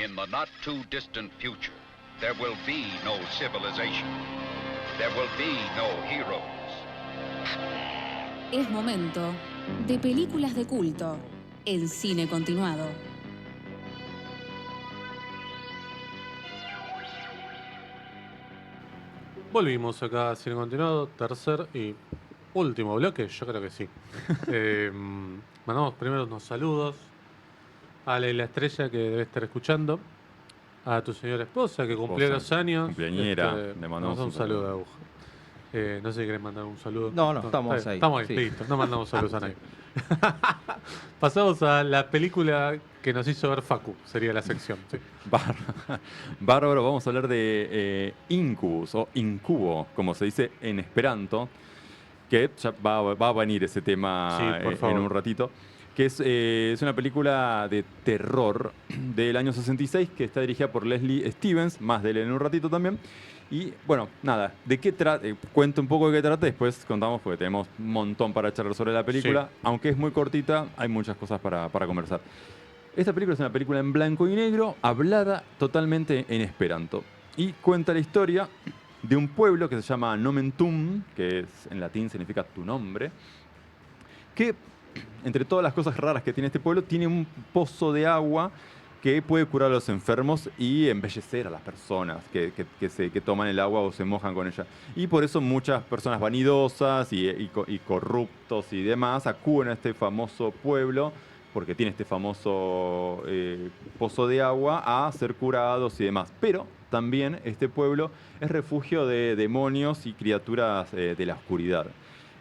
In the not too distant future, there will be no civilization. There will be no heroes. Es momento de películas de culto en Cine Continuado. Volvimos acá a Cine Continuado, tercer y último bloque, yo creo que sí. Mandamos primero unos saludos a la estrella que debe estar escuchando, a tu señora esposa que cumplió los años. Cumpleañera, le mandamos un saludo de aguja. No sé si querés mandar un saludo. No, estamos ahí. Estamos ahí, Sí. listo, no mandamos saludos a nadie. Pasamos a la película que nos hizo ver Facu, sería la sección. Sí. Bárbaro, vamos a hablar de Incubus o Incubo, como se dice en esperanto, que ya va a venir ese tema Sí, por favor. en un ratito, que es una película de terror del año 66 que está dirigida por Leslie Stevens, más de él en un ratito también. Y bueno, nada, ¿de qué trata? Cuento un poco de qué trata, después contamos porque tenemos un montón para charlar sobre la película. Sí. Aunque es muy cortita, hay muchas cosas para conversar. Esta película es una película en blanco y negro, hablada totalmente en esperanto. Y cuenta la historia de un pueblo que se llama Nomen Tum, que en latín significa tu nombre, que entre todas las cosas raras que tiene este pueblo, tiene un pozo de agua que puede curar a los enfermos y embellecer a las personas que toman el agua o se mojan con ella. Y por eso muchas personas vanidosas y corruptos y demás acuden a este famoso pueblo, porque tiene este famoso pozo de agua, a ser curados y demás. Pero también este pueblo es refugio de demonios y criaturas de la oscuridad.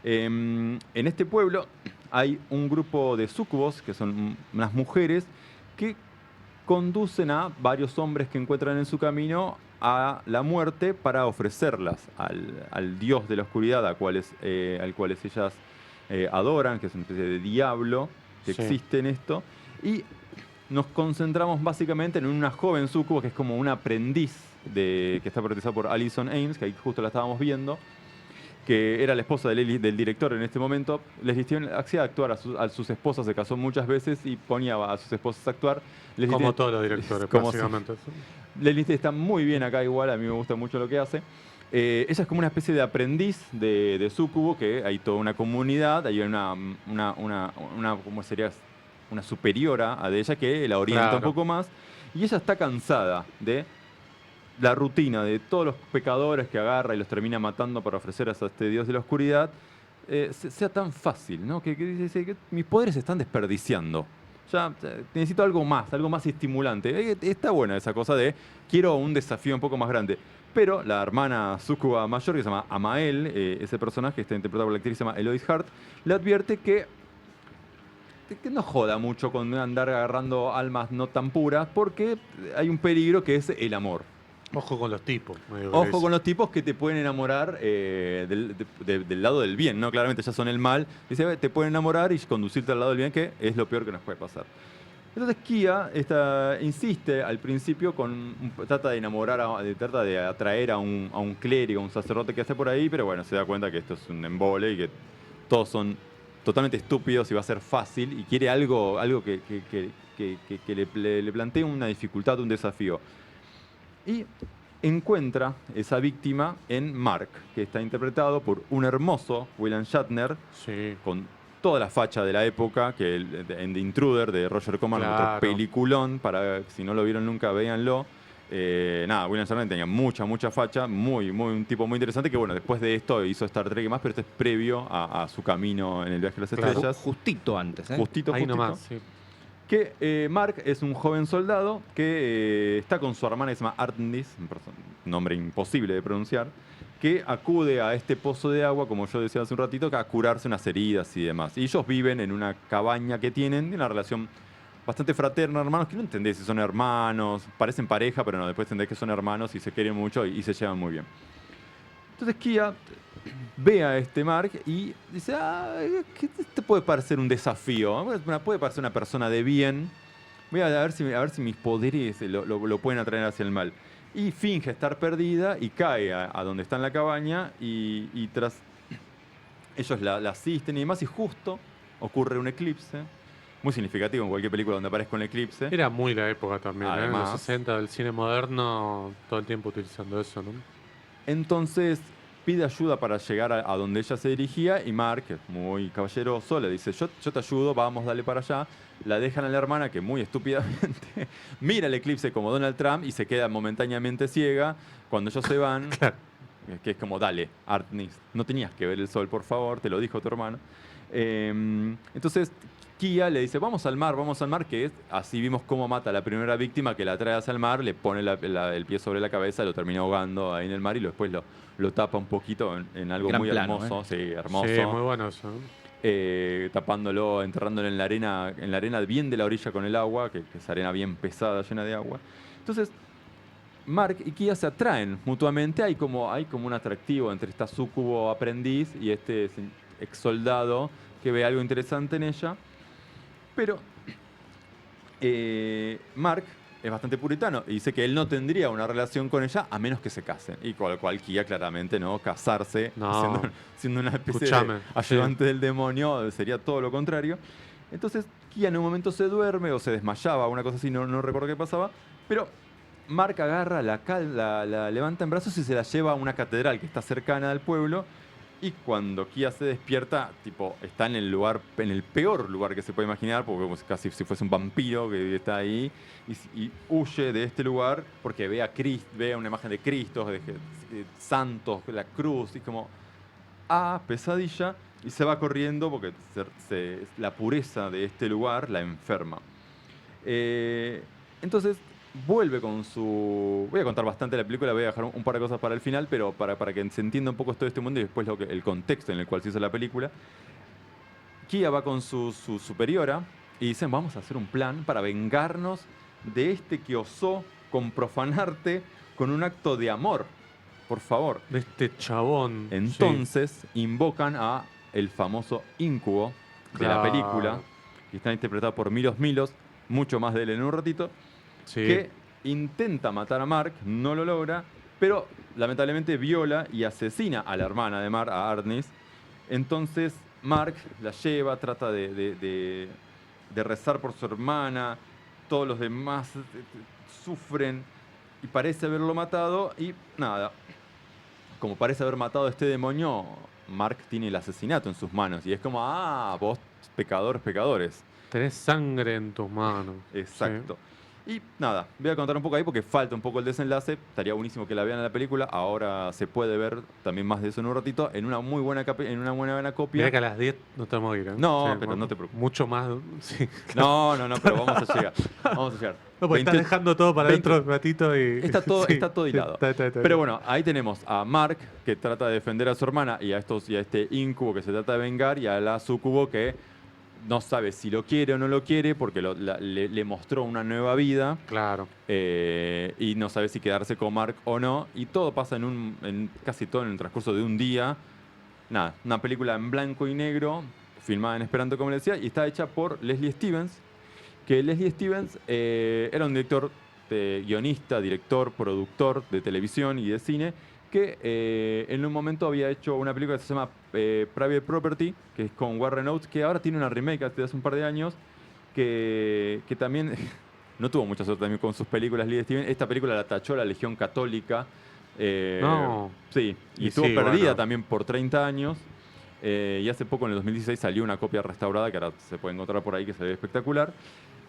En este pueblo hay un grupo de súcubos, que son unas mujeres, que conducen a varios hombres que encuentran en su camino a la muerte para ofrecerlas al dios de la oscuridad al cual ellas adoran, que es una especie de diablo que Sí. existe en esto. Y nos concentramos básicamente en una joven súcubo que es como una aprendiz que está protagonizada por Alison Ames, que ahí justo la estábamos viendo, que era la esposa del director en este momento. Leslie Stevens hacía actuar a sus esposas, se casó muchas veces y ponía a sus esposas a actuar. Leslie Como Stevens- todos los directores, como básicamente. Leslie Stevens está muy bien acá igual, a mí me gusta mucho lo que hace. Ella es como una especie de aprendiz de súcubo, que hay toda una comunidad, hay ¿cómo sería? Una superiora a de ella que la orienta Claro. un poco más. Y ella está cansada de la rutina de todos los pecadores que agarra y los termina matando para ofrecer a este dios de la oscuridad, sea tan fácil, ¿no? Que dice que mis poderes se están desperdiciando. Ya necesito algo más estimulante. Está buena esa cosa de quiero un desafío un poco más grande. Pero la hermana súcuba mayor, que se llama Amael, ese personaje está interpretado por la actriz que se llama Eloise Hart, le advierte que no joda mucho con andar agarrando almas no tan puras, porque hay un peligro que es el amor. Ojo con los tipos. Ojo con los tipos que te pueden enamorar del lado del bien, ¿no? Claramente ya son el mal. Dice, te pueden enamorar y conducirte al lado del bien, que es lo peor que nos puede pasar. Entonces Kia insiste al principio trata de enamorar, trata de atraer a un clérigo, a un sacerdote que hace por ahí, pero bueno, se da cuenta que esto es un embole y que todos son totalmente estúpidos y va a ser fácil, y quiere algo que le plantee una dificultad, un desafío. Y encuentra esa víctima en Mark, que está interpretado por un hermoso William Shatner, Sí. con toda la facha de la época, que en The Intruder de Roger Corman, Claro. otro peliculón, si no lo vieron nunca, véanlo. William Shatner tenía mucha facha, un tipo muy interesante, que bueno, después de esto hizo Star Trek y más, pero esto es previo a su camino en el viaje a las Claro. estrellas. Justito antes, ¿eh? Justito. Ahí nomás, sí. Que Mark es un joven soldado que está con su hermana que se llama Arndis, un nombre imposible de pronunciar, que acude a este pozo de agua, como yo decía hace un ratito, a curarse unas heridas y demás. Y ellos viven en una cabaña que tienen, una relación bastante fraterna, hermanos, que no entendés si son hermanos, parecen pareja, pero no, después entendés que son hermanos y se quieren mucho y se llevan muy bien. Entonces Kia ve a este Mark y dice, que este puede parecer un desafío, puede parecer una persona de bien, voy a ver si mis poderes lo pueden atraer hacia el mal. Y finge estar perdida y cae a donde está en la cabaña y tras ellos la asisten y demás, y justo ocurre un eclipse muy significativo en cualquier película donde aparezca un eclipse. Era muy la época también, en Además. los 60 del cine moderno, todo el tiempo utilizando eso, ¿no? Entonces pide ayuda para llegar a donde ella se dirigía y Mark, que es muy caballeroso, le dice, yo te ayudo, vamos, dale para allá. La dejan a la hermana, que muy estúpidamente mira el eclipse como Donald Trump y se queda momentáneamente ciega. Cuando ellos se van, Claro. que es como, dale, Artemis, no tenías que ver el sol, por favor, te lo dijo tu hermano. Entonces Kia le dice, vamos al mar, que es, así vimos cómo mata a la primera víctima, que la trae hacia el mar, le pone el pie sobre la cabeza, lo termina ahogando ahí en el mar y después lo tapa un poquito en algo Gran muy plano, hermoso, sí, hermoso. Sí, muy bueno eso. Tapándolo, enterrándolo en la arena bien de la orilla con el agua, que es arena bien pesada, llena de agua. Entonces, Mark y Kia se atraen mutuamente, hay como un atractivo entre esta súcubo aprendiz y este ex soldado que ve algo interesante en ella. Pero Mark es bastante puritano y dice que él no tendría una relación con ella a menos que se casen. Y con lo cual Kia claramente, ¿no? Casarse, No. siendo una especie Escuchame, de ayudante del demonio, sería todo lo contrario. Entonces Kia en un momento se duerme o se desmayaba, una cosa así, no recuerdo qué pasaba. Pero Mark agarra, la levanta en brazos y se la lleva a una catedral que está cercana al pueblo. Y cuando Kia se despierta, tipo, está en el peor lugar que se puede imaginar, porque como casi si fuese un vampiro que está ahí, y huye de este lugar porque ve una imagen de Cristo, de santos, la cruz, y como, pesadilla, y se va corriendo porque la pureza de este lugar la enferma. Entonces vuelve con su... Voy a contar bastante la película, voy a dejar un par de cosas para el final, pero para que se entienda un poco todo este mundo y después el contexto en el cual se hizo la película. Kia va con su superiora y dicen, vamos a hacer un plan para vengarnos de este que osó con profanarte con un acto de amor. Por favor. De este chabón. Entonces invocan a el famoso Íncubo de la película, que está interpretado por Milos Milos, mucho más de él en un ratito. Sí. Que intenta matar a Mark, no lo logra, pero lamentablemente viola y asesina a la hermana de Mark, a Artemis. Entonces Mark la lleva, trata de rezar por su hermana, todos los demás sufren y parece haberlo matado y nada. Como parece haber matado a este demonio, Mark tiene el asesinato en sus manos y es como, vos pecadores. Tenés sangre en tus manos. Exacto. Sí. Y nada, voy a contar un poco ahí porque falta un poco el desenlace. Estaría buenísimo que la vean en la película. Ahora se puede ver también más de eso en un ratito en una muy buena copia. Mira que a las 10 no te vamos a ir, ¿eh? No, sí, pero no te preocupes. Mucho más. Sí. No, pero vamos a llegar. No, porque estás dejando todo para dentro de un ratito y... Está todo hilado. Está pero bueno, ahí tenemos a Mark, que trata de defender a su hermana, y a este Íncubo que se trata de vengar, y a la Súcubo que no sabe si lo quiere o no lo quiere porque le mostró una nueva vida. Claro. Y no sabe si quedarse con Mark o no. Y todo pasa casi todo en el transcurso de un día. Nada, una película en blanco y negro, filmada en esperanto, como le decía, y está hecha por Leslie Stevens. Que Leslie Stevens era un guionista, director, productor de televisión y de cine, que en un momento había hecho una película que se llama Private Property, que es con Warren Oates, que ahora tiene una remake hace un par de años, que también no tuvo mucha suerte también con sus películas, Lee Steven. Esta película la tachó la Legión Católica. No. Sí, y estuvo perdida también por 30 años. Y hace poco, en el 2016, salió una copia restaurada, que ahora se puede encontrar por ahí, que se ve espectacular.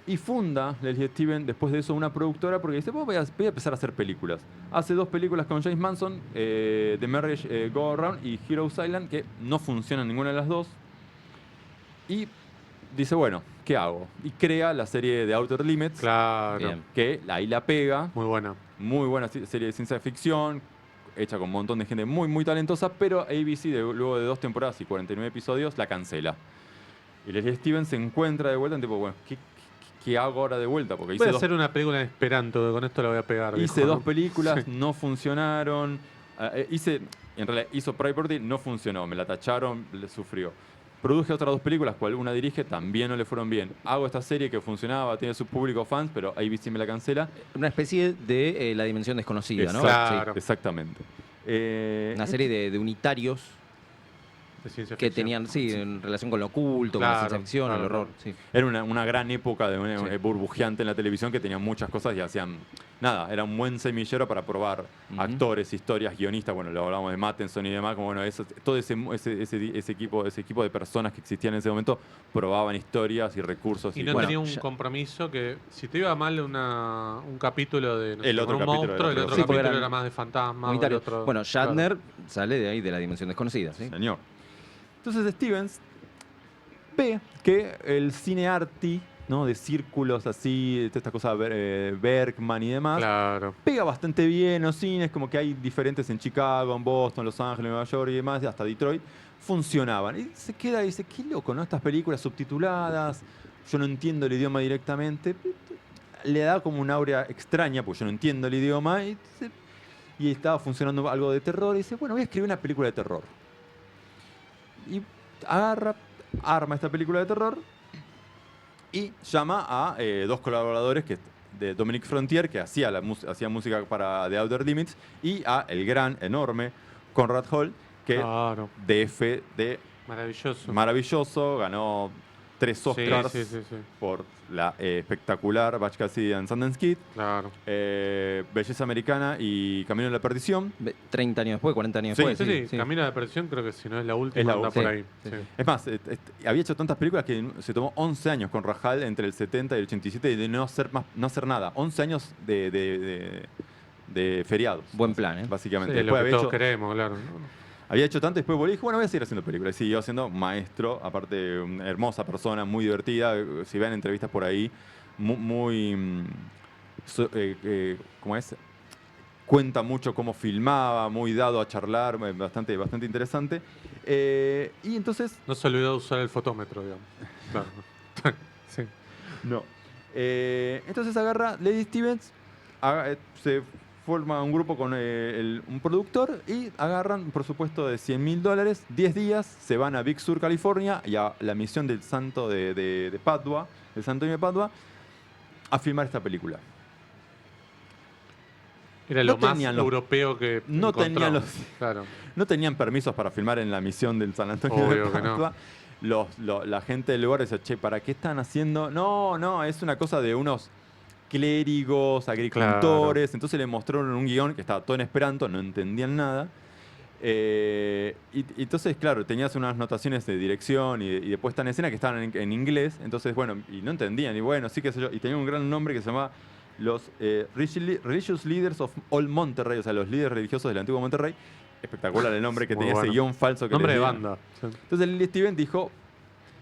Y funda Leslie Stevens después de eso una productora porque dice, voy a empezar a hacer películas. Hace 2 películas con James Manson, The Marriage Go Around y Heroes Island, que no funcionan ninguna de las dos. Y dice, bueno, ¿qué hago? Y crea la serie de Outer Limits. Claro. Que ahí la pega. Muy buena. Muy buena serie de ciencia ficción, hecha con un montón de gente muy, muy talentosa, pero ABC, luego de 2 temporadas y 49 episodios, la cancela. Y Leslie Stevens se encuentra de vuelta en tipo, bueno, ¿qué hago ahora de vuelta? Porque voy a hacer una película en esperanto, que con esto la voy a pegar. Hice 2 películas, no funcionaron. En realidad hizo Private Property, no funcionó, me la tacharon, le sufrió. Produje otras 2 películas, cual una dirige, también no le fueron bien. Hago esta serie que funcionaba, tiene su público fans, pero ABC me la cancela. Una especie de La Dimensión Desconocida, ¿no? Claro. Sí. Exactamente. Una serie de unitarios. de ciencia que ficción. tenían, sí, en relación con lo oculto, con la Claro, ciencia ficción, claro, el horror. claro. Sí. Era una gran época de Sí. burbujeante en la televisión que tenía muchas cosas y hacían nada, era un buen semillero para probar Ujú. actores, historias, guionistas, bueno, lo hablamos de Mattinson y demás, como bueno, todo ese equipo de personas que existían en ese momento probaban historias y recursos. Y no bueno, tenía un ya- compromiso que, si te iba mal un capítulo de no sé, El otro con un capítulo monstruo, era el otro Sí, porque capítulo eran era más de fantasma. unitarios. Otro, Bueno, Shatner claro. sale de ahí, de la dimensión desconocida, ¿sí? Señor. Entonces Stevens ve que el cine arty, ¿no? De círculos así, de estas cosas, Bergman y demás, Claro. pega bastante bien los cines, como que hay diferentes en Chicago, en Boston, Los Ángeles, Nueva York y demás, y hasta Detroit, funcionaban. Y se queda y dice, qué loco, ¿no? Estas películas subtituladas, yo no entiendo el idioma directamente, le da como una aura extraña, porque yo no entiendo el idioma, y estaba funcionando algo de terror, y dice, bueno, voy a escribir una película de terror. Y arma esta película de terror, y llama a dos colaboradores de Dominic Frontier, que hacía música para The Outer Limits, y a el gran, enorme Conrad Hall, que Claro. DF de Maravilloso. maravilloso, ganó 3 Sí, Oscars sí, sí, sí. por la espectacular Butch Cassidy and Sundance Kid, Claro. Belleza Americana y Camino de la Perdición. 30 años después, 40 años Sí, después. Sí, Camino de la Perdición creo que si no es la última, Es la anda última. por Sí, ahí. sí, Sí. sí. Es más, había hecho tantas películas que se tomó 11 años con Rajal entre el 70 y el 87 y de no hacer nada. 11 años de feriados. Buen plan, ¿eh? Básicamente. Sí, lo Después que había todos hecho, queremos, claro. ¿no? había hecho tanto, después volví y dije, bueno, voy a seguir haciendo películas. Y siguió siendo maestro, aparte, una hermosa persona, muy divertida. Si ven entrevistas por ahí, muy ¿cómo es? Cuenta mucho cómo filmaba, muy dado a charlar, bastante interesante. Y entonces, No se olvidó de usar el fotómetro, digamos. Claro. Sí. no. Entonces agarra Lady Stevens, se forma un grupo con un productor y agarran, por supuesto, de $100.000, 10 días, se van a Big Sur, California, y a la misión del Santo de Padua, del Santo de Padua, a filmar esta película. Era No lo más tenían los- europeo que no encontramos. tenían los- Claro. No tenían permisos para filmar en la misión del San Antonio Obvio de que no. Padua. La gente del lugar dice, che, ¿para qué están haciendo? No, es una cosa de unos clérigos, agricultores. Entonces le mostraron un guión que estaba todo en esperanto, no entendían nada. Y entonces, claro, tenías unas notaciones de dirección y de puesta en escena que estaban en inglés. Entonces, bueno, y no entendían. Y bueno, sí, qué sé yo. Y tenía un gran nombre que se llamaba los Religious Leaders of Old Monterrey, o sea, los líderes religiosos del antiguo Monterrey. Espectacular el nombre que Muy tenía ese bueno. guión falso que Nombre les de dieron. banda. Sí. Entonces Lily Steven dijo,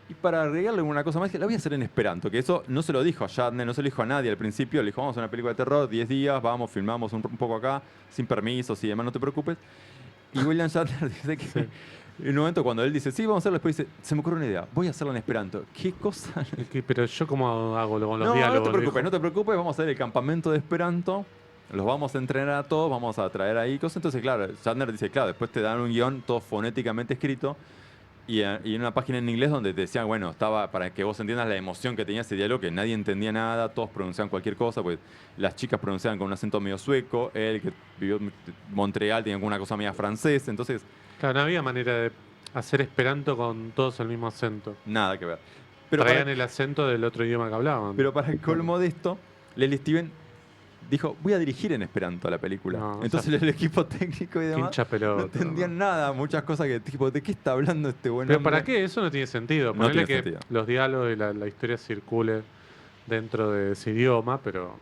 y para agregarle una cosa más, que la voy a hacer en esperanto, que eso no se lo dijo a Shatner, no se lo dijo a nadie al principio, le dijo, vamos a una película de terror, 10 días, vamos, filmamos un poco acá, sin permisos y demás, no te preocupes. Y William Shatner dice que en un momento cuando él dice, sí, vamos a hacerlo, después dice, se me ocurre una idea, voy a hacerlo en esperanto. ¿Qué cosa? Pero yo cómo hago con los No, diálogos. no te preocupes, dijo. no te preocupes, vamos a hacer el campamento de esperanto. Los vamos a entrenar a todos, vamos a traer ahí cosas. Entonces, claro, Shatner dice, claro, después te dan un guión todo fonéticamente escrito y en una página en inglés donde te decían, bueno, estaba para que vos entiendas la emoción que tenía ese diálogo, que nadie entendía nada, todos pronunciaban cualquier cosa, pues las chicas pronunciaban con un acento medio sueco, él que vivió en Montreal tenía alguna cosa media francesa, entonces Claro, no había manera de hacer esperanto con todos el mismo acento. nada que ver. Pero Traían para, el acento del otro idioma que hablaban. pero para el colmo de esto, Lily Steven dijo, voy a dirigir en esperanto la película. No, o Entonces sea, el equipo técnico y Qué demás hincha pelota. no entendían nada, muchas cosas que tipo, ¿de qué está hablando este buen Pero hombre? ¿para qué? Eso no tiene sentido. No Ponerle tiene que sentido. los diálogos y la historia circule dentro de ese idioma, pero...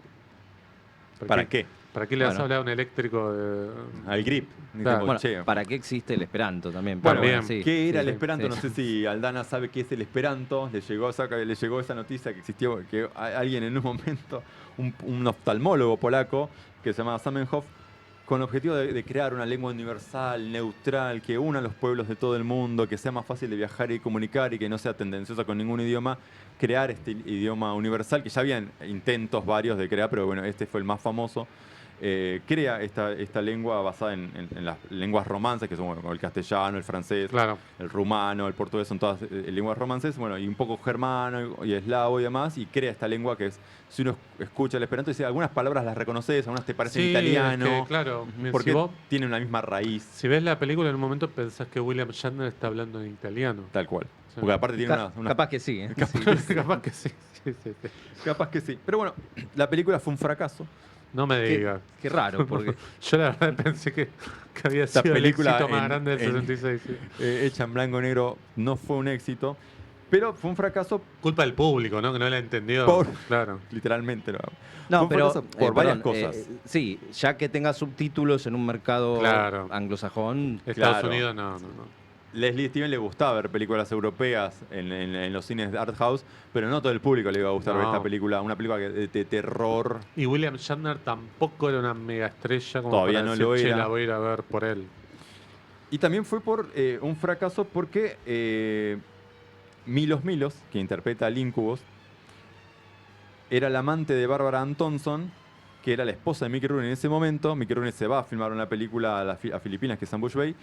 ¿Para qué? ¿Para qué le vas Bueno. a hablar a un eléctrico de... Al grip. Claro. Tipo, Bueno, che, ¿para qué existe el esperanto también? bueno, También. sí, ¿qué era sí, el sí, esperanto? sí. No sé si Aldana sabe qué es el esperanto. Le llegó esa noticia que existió, que alguien en un momento, un oftalmólogo polaco que se llamaba Zamenhof, con el objetivo de crear una lengua universal, neutral, que una a los pueblos de todo el mundo, que sea más fácil de viajar y comunicar y que no sea tendenciosa con ningún idioma, crear este idioma universal, que ya habían intentos varios de crear, pero bueno, este fue el más famoso. crea esta lengua basada en las lenguas romances, que son como el castellano, el francés, Claro. el rumano, el portugués, son todas lenguas romances, bueno, y un poco germano y eslavo y demás, y crea esta lengua que es, si uno escucha el esperanto, dice, algunas palabras las reconoces, algunas te parecen Sí, italiano, es que, claro, porque si vos tienen la misma raíz, si ves la película en un momento pensás que William Shatner está hablando en italiano. tal cual. Sí. Porque aparte tiene una Capaz que sí, ¿eh? Capaz que sí. Sí, sí, sí. capaz que sí. Pero bueno, la película fue un fracaso. No me digas. Qué raro, porque Yo la verdad pensé que había Esta sido el película éxito más en- grande del en- 66. Sí. Hecha en blanco y negro, no fue un éxito, pero fue un fracaso Culpa del público, ¿no? Que no la entendió. Por- Claro. literalmente. Fue no, un pero fracaso por varias perdón, cosas. sí, ya que tenga subtítulos en un mercado Claro. anglosajón, Estados Claro. Unidos no. Leslie Stevens le gustaba ver películas europeas en los cines de art house, pero no todo el público le iba a gustar ver No. esta película, una película de terror. Y William Shatner tampoco era una mega estrella como Todavía para no decir, lo "Che, era". la voy a ir a ver por él. Y también fue por un fracaso porque Milos Milos, que interpreta al Incubus, era el amante de Barbara Ann Thompson, que era la esposa de Mickey Rooney en ese momento. Mickey Rooney se va a filmar una película a Filipinas, que es Ambush Bay.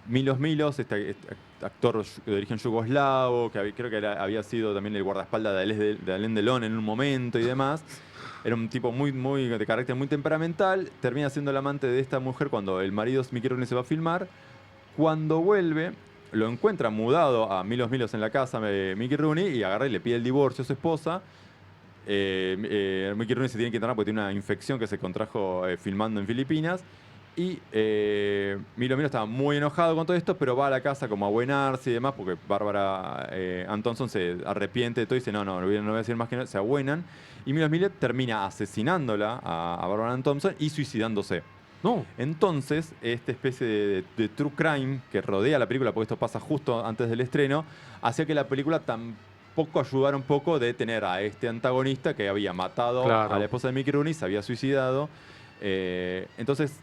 Milos Milos, este actor de origen yugoslavo, que creo que había sido también el guardaespaldas de Alain Delon en un momento y demás. Era un tipo muy de carácter muy temperamental. Termina siendo el amante de esta mujer cuando el marido Mickey Rooney se va a filmar. Cuando vuelve, lo encuentra mudado a Milos Milos en la casa de Mickey Rooney y agarra y le pide el divorcio a su esposa. Mickey Rooney se tiene que internar porque tiene una infección que se contrajo filmando en Filipinas. Y Milo estaba muy enojado con todo esto, pero va a la casa como a buenarse y demás, porque Bárbara Ann Thompson se arrepiente de todo y dice, no voy a decir más que no, se abuenan. Y Milo termina asesinándola a Bárbara Ann Thompson y suicidándose. No. Entonces, esta especie de true crime que rodea la película, porque esto pasa justo antes del estreno, hacía que la película tampoco ayudara un poco de tener a este antagonista que había matado Claro. a la esposa de Mickey Rooney, se había suicidado. Entonces,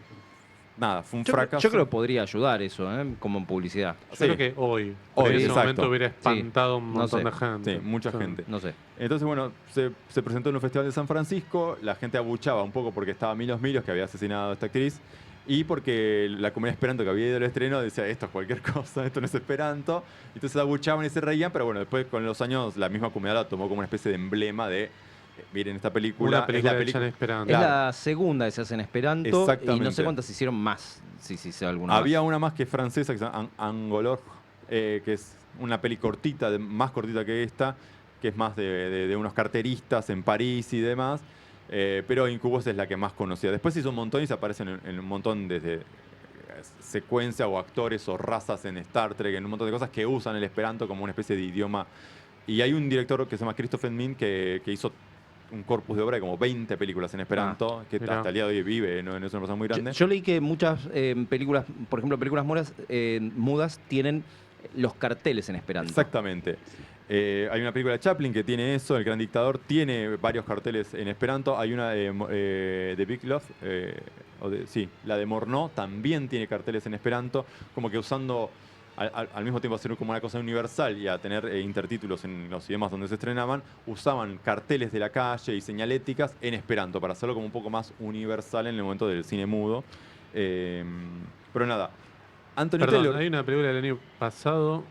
nada, fue un fracaso. yo creo que podría ayudar eso, como publicidad. Yo Sí. creo que hoy Hoy, en ese exacto. momento hubiera espantado un no montón sé. de gente. Sí, mucha gente. No sé. Entonces, bueno, se presentó en un festival de San Francisco, la gente abuchaba un poco porque estaba Milos que había asesinado a esta actriz, y porque la comunidad esperanto que había ido al estreno decía, esto es cualquier cosa, esto no es esperanto. Entonces abuchaban y se reían, pero bueno, después con los años la misma comunidad la tomó como una especie de emblema de, miren, esta película, Una película es la hecha en película. Esperanto. Es Claro. la segunda que se hace en Esperanto y no Exactamente. sé cuántas hicieron más. Sí, sé alguna Había más. una más que es francesa, que se llama Angolor, que es una peli cortita, más cortita que esta, que es más de unos carteristas en París y demás. Pero Incubus es la que más conocida. Después hizo un montón y se aparecen en un montón desde secuencia o actores o razas en Star Trek, en un montón de cosas que usan el esperanto como una especie de idioma. Y hay un director que se llama Christopher Min que hizo un corpus de obra de como 20 películas en esperanto, que mirá. hasta el día de hoy vive, ¿no? Es una persona muy grande. Yo leí que muchas películas, por ejemplo, películas mudas, tienen los carteles en Esperanto. Exactamente. Hay una película de Chaplin que tiene eso, El Gran Dictador, tiene varios carteles en esperanto. Hay una de Big Love, la de Morneau, también tiene carteles en esperanto, como que usando al mismo tiempo hacer como una cosa universal y a tener intertítulos en los idiomas donde se estrenaban, usaban carteles de la calle y señaléticas en esperanto para hacerlo como un poco más universal en el momento del cine mudo. Pero nada, Anthony Perdón, Taylor. hay una película del año pasado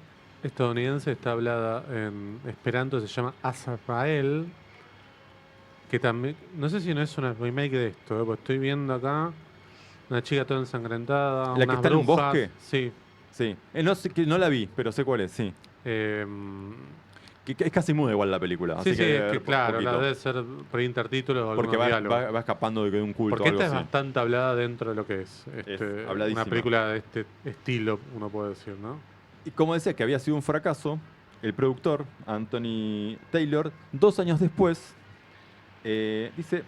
estadounidense, está hablada en Esperanto, se llama Azrael, que también, no sé si no es una remake de esto, porque estoy viendo acá una chica toda ensangrentada, ¿La que unas está en un brujas. bosque? Sí. Sí, no, que no la vi, pero sé cuál es, sí. Eh, Que es casi muda igual la película. sí, así sí, que es que claro, poquito. la debe ser por intertítulos o Porque algunos diálogos. va escapando de un culto Porque o algo esta es así. bastante hablada dentro de lo que es habladísima. una película de este estilo, uno puede decir, ¿no? Y como decía que había sido un fracaso, el productor, Anthony Taylor, 2 años después, dice,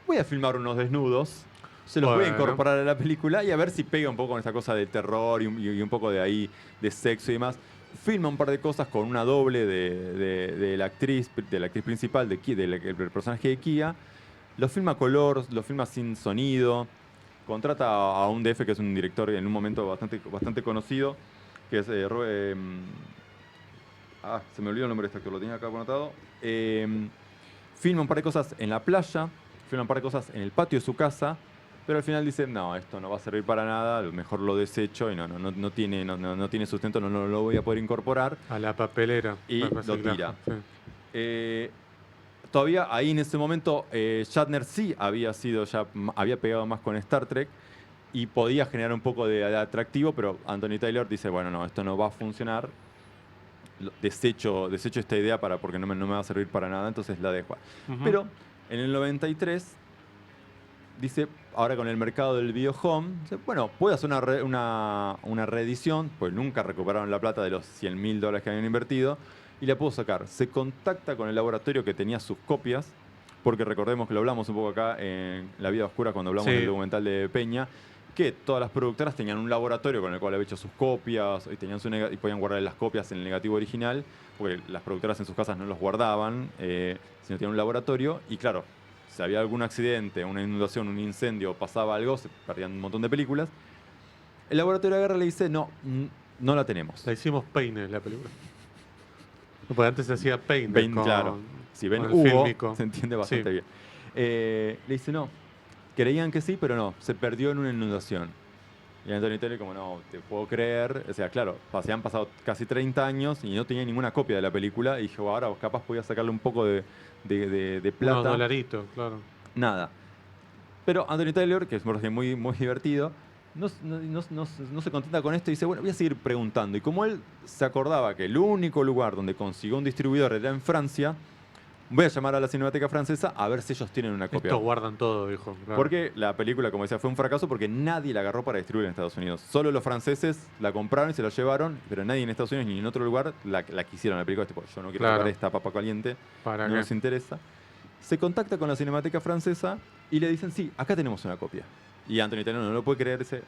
voy a filmar unos desnudos, se los voy a Bueno. incorporar a la película y a ver si pega un poco con esa cosa de terror y un poco de ahí, de sexo y demás. Filma un par de cosas con una doble de la actriz principal, del personaje de Kia. Lo filma a color, lo filma sin sonido. Contrata a un DF que es un director en un momento bastante conocido, que es se me olvidó el nombre de este actor, lo tenía acá anotado. Filma un par de cosas en la playa, filma un par de cosas en el patio de su casa, Pero al final dice, no, esto no va a servir para nada, a lo mejor lo desecho y no tiene sustento, no lo voy a poder incorporar. A la papelera. Y para lo reciclaje, tira. sí. Todavía ahí en ese momento Shatner sí había pegado más con Star Trek y podía generar un poco de atractivo, pero Anthony Taylor dice, bueno, no, esto no va a funcionar. Desecho esta idea porque no me va a servir para nada, entonces la dejo. Ujú. Pero en el 93 dice, ahora con el mercado del video home, dice, bueno, puedo hacer una reedición, pues nunca recuperaron la plata de los $100.000 que habían invertido, y la puedo sacar. Se contacta con el laboratorio que tenía sus copias, porque recordemos que lo hablamos un poco acá en La Vida Oscura cuando hablamos Sí. del documental de Peña, que todas las productoras tenían un laboratorio con el cual había hecho sus copias y podían guardar las copias en el negativo original, porque las productoras en sus casas no los guardaban, sino tenían un laboratorio. Y claro, si había algún accidente, una inundación, un incendio, pasaba algo, se perdían un montón de películas. El laboratorio agarra y le dice, no la tenemos. La hicimos Peine, la película. Porque antes se hacía Peine. Ven, claro. Si ven con el Hugo, fílmico. se entiende bastante Sí. bien. Le dice, no. Creían que sí, pero no. Se perdió en una inundación. Y Anthony Taylor como, no, te puedo creer. O sea, claro, se han pasado casi 30 años y no tenía ninguna copia de la película. Y dije, ahora capaz podía sacarle un poco de plata. Unos dolaritos, claro. Nada. Pero Anthony Taylor, que es un personaje muy, muy divertido, no se contenta con esto y dice, bueno, voy a seguir preguntando. Y como él se acordaba que el único lugar donde consiguió un distribuidor era en Francia, voy a llamar a la Cinemateca Francesa a ver si ellos tienen una copia. Estos guardan todo, dijo. Claro. Porque la película, como decía, fue un fracaso porque nadie la agarró para distribuir en Estados Unidos. Solo los franceses la compraron y se la llevaron, pero nadie en Estados Unidos ni en otro lugar la quisieron. La película, tipo, yo no quiero Claro. tocar esta papa caliente, ¿Para no qué? nos interesa. Se contacta con la Cinemateca Francesa y le dicen, sí, acá tenemos una copia. Y Anthony Taylor no lo puede creer, dice,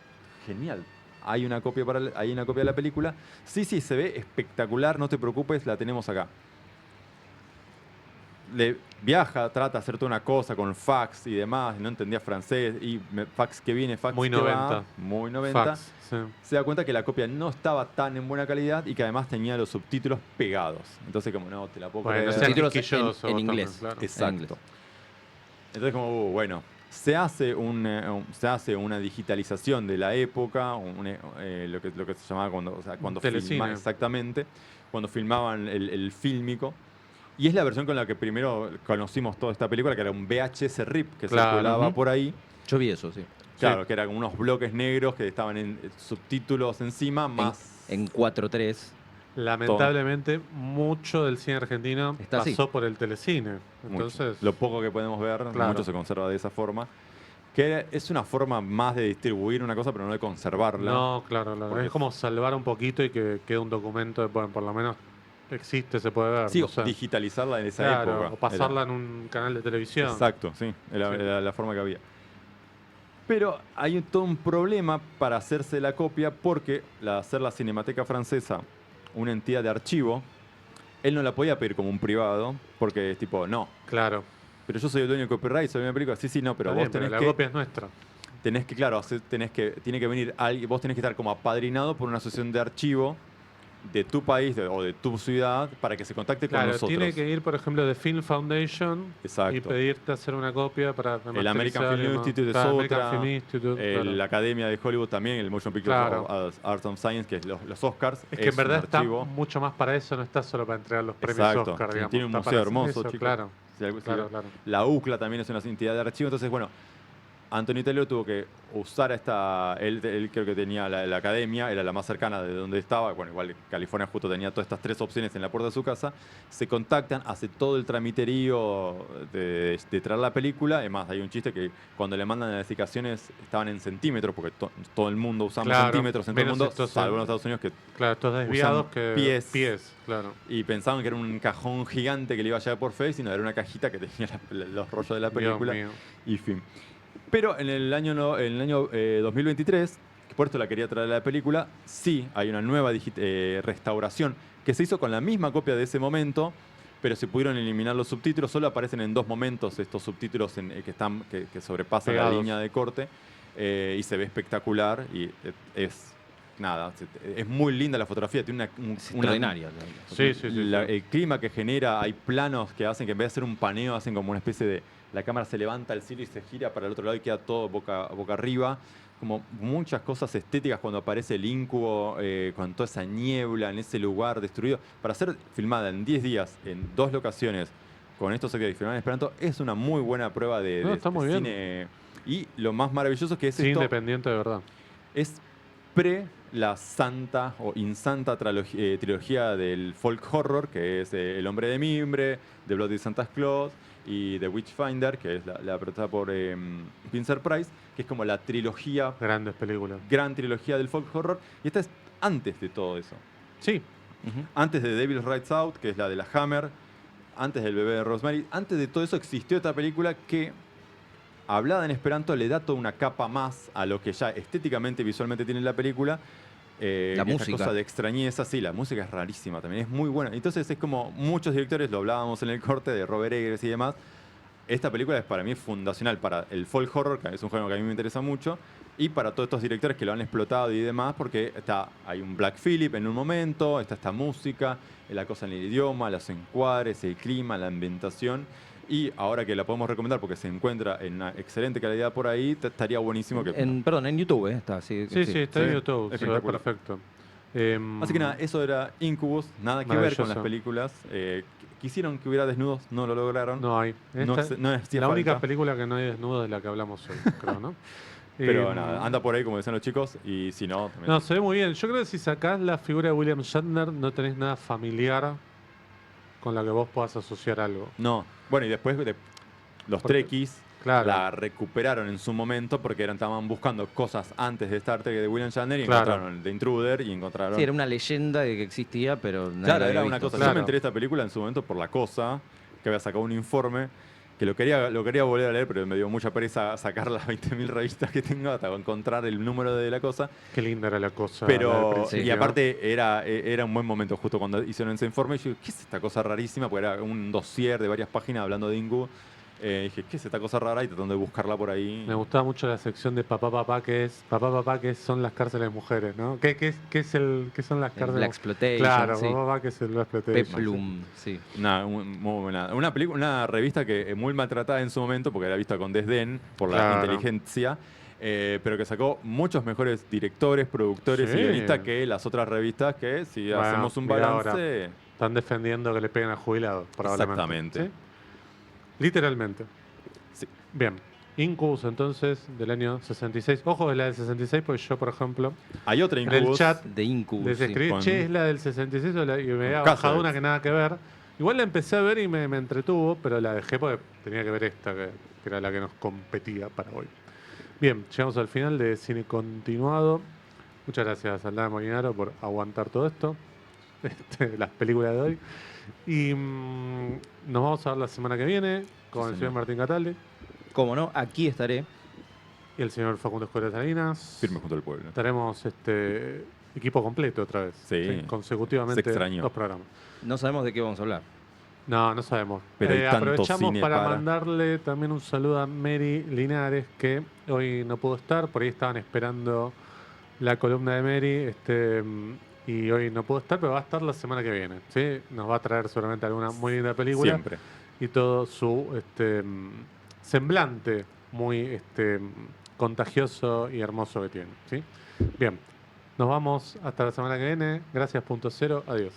genial, hay una copia de la película. Sí, se ve espectacular, no te preocupes, la tenemos acá. Le viaja, trata de hacer toda una cosa con fax y demás, no entendía francés, y fax que viene, fax Muy que va, 90. muy 90. Fax, sí. Se da cuenta que la copia no estaba tan en buena calidad y que además tenía los subtítulos pegados. Entonces como, no, te la puedo Bueno, creer. no sean Subtítulos quisquillosos en vos inglés. también, claro. Exacto. inglés. Entonces como, bueno, se hace una digitalización de la época, lo que se llamaba cuando Telecine. exactamente, cuando filmaban el fílmico. Y es la versión con la que primero conocimos toda esta película, que era un VHS RIP que Claro, circulaba ujú. por ahí. Yo vi eso, sí. Claro, que eran como unos bloques negros que estaban en subtítulos encima, más... En 4:3. Lamentablemente, mucho del cine argentino Está así. pasó por el telecine. mucho. Entonces, Lo poco que podemos ver, Claro. mucho se conserva de esa forma. Que es una forma más de distribuir una cosa, pero no de conservarla. no, claro. Porque Es como salvar un poquito y que quede un documento de, bueno, por lo menos existe, se puede ver. Sí, no o sé. digitalizarla en esa Claro, época. o pasarla en un canal de televisión. Exacto, sí, era la forma que había. Pero hay todo un problema para hacerse la copia porque hacer la Cinemateca Francesa una entidad de archivo, él no la podía pedir como un privado porque es tipo, no, Claro. pero yo soy el dueño del copyright, soy una película, sí, no, pero Está vos bien, pero tenés la que... copia es nuestra. Tenés que, claro, tiene que venir alguien, vos tenés que estar como apadrinado por una asociación de archivo de tu país o de tu ciudad para que se contacte con Claro, nosotros. tiene que ir, por ejemplo, de Film Foundation Exacto. y pedirte hacer una copia para El American remasterizar y Film demás. Institute es Claro, otra, American Film Institute, claro. la Academia de Hollywood también, el Motion Picture Claro. Arts and Science, que es los Oscars. Es que en verdad un está archivo. mucho más para eso, no está solo para entregar los premios Exacto. Oscar, digamos. Tiene un está museo para hermoso, eso, chicos. Claro, Si claro, claro. La UCLA también es una entidad de archivo. Entonces, bueno, Anthony Taylor tuvo que usar él creo que tenía la academia, era la más cercana de donde estaba. Bueno, igual California justo tenía todas estas 3 opciones en la puerta de su casa. Se contactan, hace todo el tramiterío de traer la película. Además, hay un chiste que cuando le mandan las edificaciones estaban en centímetros, porque todo el mundo usamos Claro, centímetros en todo el menos mundo, estos salvo en en- los Estados Unidos que Claro, estos desviados Usan que... pies. claro. y pensaban que era un cajón gigante que le iba a llevar por Face, sino era una cajita que tenía los rollos de la Dios película. mío. Y fin. Pero en el año 2023, que por esto la quería traer a la película, sí hay una nueva restauración que se hizo con la misma copia de ese momento, pero se pudieron eliminar los subtítulos. Solo aparecen en 2 momentos estos subtítulos que sobrepasan la Pegados. línea de corte, y se ve espectacular y es muy linda la fotografía, tiene Es extraordinaria. Sí, sí, sí. el clima que genera, hay planos que hacen que en vez de hacer un paneo hacen como una especie la cámara se levanta al cielo y se gira para el otro lado y queda todo boca arriba. Como muchas cosas estéticas cuando aparece el incubo, con toda esa niebla en ese lugar destruido. Para ser filmada en 10 días, en 2 locaciones, con estos efectos filmados en Esperanto, es una muy buena prueba de Está muy bien. cine. Y lo más maravilloso que es Sí, esto, independiente de verdad. es pre la santa o insanta trilogía del folk horror, que es El Hombre de Mimbre, The Bloody Santa Claus y The Witchfinder, que es la protagonizada por Vincent Price, que es como la trilogía, Grandes películas. gran trilogía del folk horror. Y esta es antes de todo eso. Sí, Ujú. Antes de Devil's Rides Out, que es la de la Hammer, antes del bebé de Rosemary, antes de todo eso existió esta película que, hablada en esperanto, le da toda una capa más a lo que ya estéticamente y visualmente tiene la película. La Esta música. cosa de extrañeza, sí, la música es rarísima también, es muy buena. Entonces es como muchos directores, lo hablábamos en el corte de Robert Eggers y demás. Esta película es para mí fundacional para el folk horror, que es un género que a mí me interesa mucho, y para todos estos directores que lo han explotado y demás, porque hay un Black Phillip en un momento, está esta música, la cosa en el idioma, los encuadres, el clima, la ambientación. Y ahora que la podemos recomendar porque se encuentra en una excelente calidad por ahí, estaría buenísimo que... Perdón, en YouTube está. Sí, sí, está en Sí, YouTube. Se ve espectacular. perfecto. Así que nada, eso era Incubus, nada que ver con las Maravilloso. películas. Quisieron que hubiera desnudos, no lo lograron. No hay. No Esta- no hacía la única falta. película que no hay desnudo es la que hablamos hoy, creo, ¿no? Pero Em, nada, anda por ahí como decían los chicos, y si no, también. No, se ve muy bien. Yo creo que si sacás la figura de William Shatner, no tenés nada familiar con la que vos puedas asociar algo. No. Bueno, y después los Porque- Trekkies Claro. la recuperaron en su momento porque estaban buscando cosas antes de Star Trek de William Shatner y Claro. encontraron The Intruder y encontraron... Sí, era una leyenda de que existía, pero nadie Claro, la había era una visto. cosa. Claro. Yo me enteré de esta película en su momento por La Cosa, que había sacado un informe, que lo quería volver a leer, pero me dio mucha pereza sacar las 20.000 revistas que tengo hasta encontrar el número de La Cosa. Qué linda era la cosa. la del Pero, principio. y aparte era un buen momento justo cuando hicieron ese informe. Y yo dije, ¿qué es esta cosa rarísima? Porque era un dossier de varias páginas hablando de Ingu. Dije, ¿qué es esta cosa rara? Y tratando de buscarla por ahí. Me gustaba mucho la sección de papá, que son las cárceles de mujeres, ¿no? ¿Qué son las El cárceles? Black Exploitation, Claro, sí. papá, que es el Black Exploitation. Peplum, sí. Muy buena. Una revista que muy maltratada en su momento, porque era vista con desdén por la Claro. inteligencia, pero que sacó muchos mejores directores, productores Sí. y guionistas que las otras revistas que, si Bueno, hacemos un mirá balance... Están defendiendo que le peguen a jubilados, probablemente. Exactamente. ¿Sí? Literalmente. Sí. Bien. Incubus, entonces, del año 66. Ojo, es la del 66, porque yo, por ejemplo, Hay otra en el Incubus. chat De Incubus. les sí. escribí, Con- che, es la del 66 o y me había Con bajado una Cáceres. que nada que ver. Igual la empecé a ver y me entretuvo, pero la dejé porque tenía que ver esta, que era la que nos competía para hoy. Bien, llegamos al final de Cine Continuado. Muchas gracias, Aldana Molinaro, por aguantar todo esto, las películas de hoy. Y nos vamos a ver la semana que viene con el señor. señor Martín Cataldi Cómo no, aquí estaré. y el señor Facundo Escuela Salinas. Firme junto al pueblo. Estaremos equipo completo otra vez. Sí. Consecutivamente Se extrañó. 2 programas. No sabemos de qué vamos a hablar. No sabemos. Pero hay tanto Aprovechamos cine para para- mandarle también un saludo a Mary Linares, que hoy no pudo estar. Por ahí estaban esperando la columna de Mary y hoy no pudo estar, pero va a estar la semana que viene. ¿Sí? Nos va a traer seguramente alguna muy linda película Siempre. y todo su semblante muy contagioso y hermoso que tiene. ¿Sí? Bien, nos vamos hasta la semana que viene. Gracias, punto cero. Adiós.